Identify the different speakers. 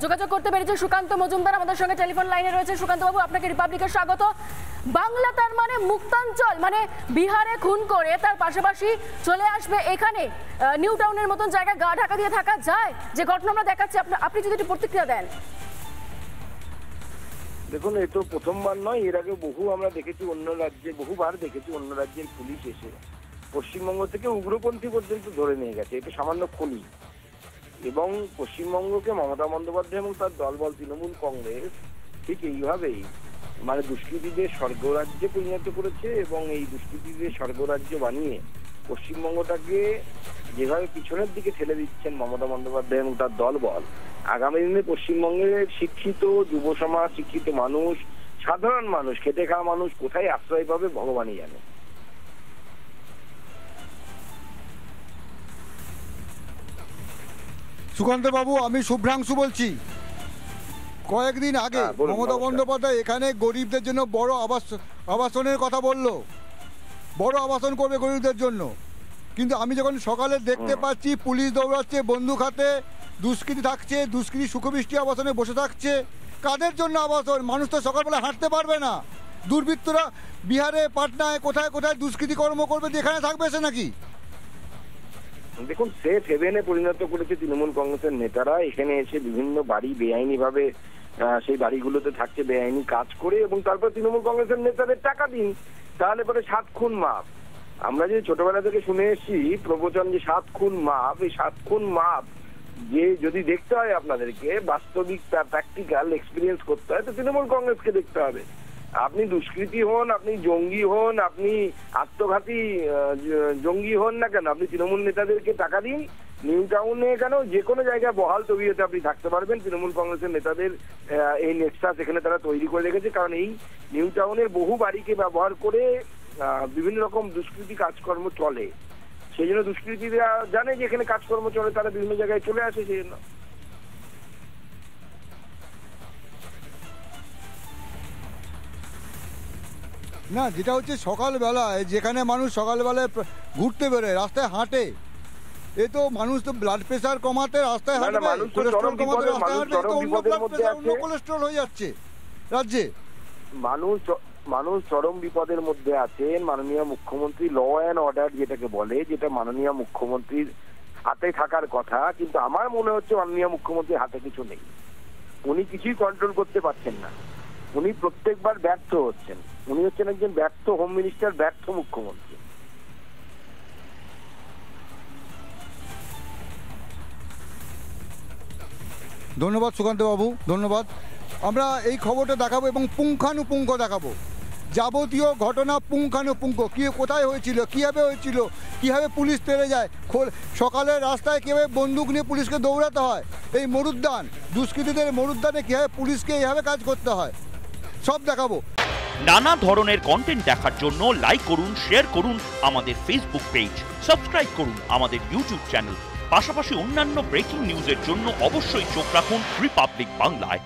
Speaker 1: যোগাযোগ করতে পেরেছে সুকান্ত মজুমদার আমাদের সঙ্গে টেলিফোন লাইনে রয়েছে। সুকান্ত বাবু, আপনাকে রিপাবলিকে স্বাগত। বাংলা তার মানে মুক্তাঞ্চল, মানে বিহারে খুন করে তার পাশাপাশি চলে আসবে এখানে নিউ টাউনের মতন জায়গায় গা ঢাকা দিয়ে থাকা যায়, যে ঘটনা আমরা দেখাচ্ছি, আপনি যদি একটু প্রতিক্রিয়া দেন।
Speaker 2: দেখুন, এ তো প্রথমবার নয়, এর আগে বহু আমরা দেখেছি অন্য রাজ্যে, বহুবার দেখেছি অন্য রাজ্যের পুলিশ এসে পশ্চিমবঙ্গ থেকে উগ্রপন্থী পর্যন্ত ধরে নিয়ে গেছে। এটা সামান্য খনি, এবং পশ্চিমবঙ্গকে মমতা বন্দ্যোপাধ্যায় এবং তার দলবল তৃণমূল কংগ্রেস ঠিক এইভাবেই মানে দুষ্কৃতীদের স্বর্গরাজ্যে পরিণত করেছে, এবং এই দুষ্কৃতীদের স্বর্গরাজ্য বানিয়ে পশ্চিমবঙ্গটাকে যেভাবে পিছনের দিকে ঠেলে দিচ্ছেন মমতা বন্দ্যোপাধ্যায় এবং তার দলবল, আগামী দিনে পশ্চিমবঙ্গের শিক্ষিত যুব সমাজ, শিক্ষিত মানুষ, সাধারণ মানুষ, খেটে খাওয়া মানুষ কোথায় আশ্রয় পাবে ভগবানই জানে।
Speaker 3: সুকান্ত বাবু, আমি শুভ্রাংশু বলছি। কয়েকদিন আগে মমতা বন্দ্যোপাধ্যায় এখানে গরিবদের জন্য বড় আবাসনের কথা বললো, বড় আবাসন করবে গরিবদের জন্য। কিন্তু আমি যখন সকালে দেখতে পাচ্ছি পুলিশ দৌড়াচ্ছে বন্দুক হাতে, দুষ্কৃতী থাকছে, দুষ্কৃতী সুখবৃষ্টি আবাসনে বসে থাকছে। কাদের জন্য আবাসন? মানুষ তো সকালবেলা হাঁটতে পারবে না। দুর্বৃত্তরা বিহারে, পাটনায় কোথায় কোথায় দুষ্কৃতী কর্ম করবে, যেখানে থাকবে সে নাকি?
Speaker 2: দেখুন, সেফ হেভেনে পরিণত করেছে তৃণমূল কংগ্রেসের নেতারা। এখানে এসে বিভিন্ন বাড়ি বেআইনি ভাবে সেই বাড়িগুলোতে থাকছে বেআইনি কাজ করে, এবং তারপর তৃণমূল কংগ্রেসের নেতাদের টাকা দিন, তাহলে পরে 7 খুন মাপ। আমরা যে ছোটবেলা থেকে শুনে এসেছি প্রবচন যে 7 খুন মাপ, এই 7 খুন মাপ যে যদি দেখতে হয় আপনাদেরকে, বাস্তবিক প্র্যাকটিক্যাল এক্সপিরিয়েন্স করতে হয়, তো তৃণমূল কংগ্রেসকে দেখতে হবে। আপনি দুষ্কৃতী হন, আপনি জঙ্গি হন, আপনি আত্মঘাতী জঙ্গি হন না কেন, আপনি তৃণমূল নেতাদেরকে টাকা দিন, নিউ টাউনে কেন যে কোনো জায়গায় বহাল তবিয়তে আপনি থাকতে পারবেন। তৃণমূল কংগ্রেসের নেতাদের এই নেক্সাস এখানে তারা তৈরি করে রেখেছে, কারণ এই নিউ টাউনের বহু বাড়িকে ব্যবহার করে বিভিন্ন রকম দুষ্কৃতী কাজকর্ম চলে। সেই জন্য দুষ্কৃতীরা জানে যে এখানে কাজকর্ম চলে, তারা বিভিন্ন জায়গায় চলে আসে। সেই জন্য
Speaker 3: না, যেটা হচ্ছে সকালবেলায় যেখানে মানুষ সকালবেলায় ঘুরতে বেরোয়, রাস্তায় হাঁটে, এ তো মানুষ তো ব্লাড প্রেশার কমাতে রাস্তায় হাঁটবে, কোলেস্ট্রল কমাতে রাস্তায় হাঁটবে, তো অন্য ব্লাড প্রেশার, অন্য কোলেস্ট্রল হয়ে যাচ্ছে রাজ্যে।
Speaker 2: মানুষ চরম বিপদের মধ্যে আছেন। মাননীয় মুখ্যমন্ত্রী ল অ্যান্ড অর্ডার যেটাকে বলে, যেটা মাননীয় মুখ্যমন্ত্রীর হাতে থাকার কথা, কিন্তু আমার মনে হচ্ছে মাননীয় মুখ্যমন্ত্রীর হাতে কিছু নেই। উনি কিছুই কন্ট্রোল করতে পারছেন না, উনি প্রত্যেকবার ব্যর্থ হচ্ছেন। উনি হচ্ছেন একজন ব্যর্থ হোম মিনিস্টার, ব্যর্থ মুখ্যমন্ত্রী।
Speaker 3: ধন্যবাদ সুকান্ত বাবু, ধন্যবাদ। আমরা এই খবরটা দেখাবো এবং পুঙ্খানুপুঙ্খ দেখাবো, যাবতীয় ঘটনা পুঙ্খানুপুঙ্খ, কি কোথায় হয়েছিল, কীভাবে হয়েছিল, কীভাবে পুলিশ তেড়ে যায়, সকালের রাস্তায় কীভাবে বন্দুক নিয়ে পুলিশকে দৌড়াতে হয়, এই মরুদ্যান, দুষ্কৃতীদের মরুদ্যানে কীভাবে পুলিশকে এইভাবে কাজ করতে হয়, সব দেখাবো।
Speaker 4: নানা ধরনের কন্টেন্ট দেখার জন্য লাইক করুন, শেয়ার করুন আমাদের ফেসবুক পেজ, সাবস্ক্রাইব করুন আমাদের ইউটিউব চ্যানেল। পাশাপাশি অন্যান্য ব্রেকিং নিউজের জন্য অবশ্যই চোখ রাখুন রিপাবলিক বাংলায়।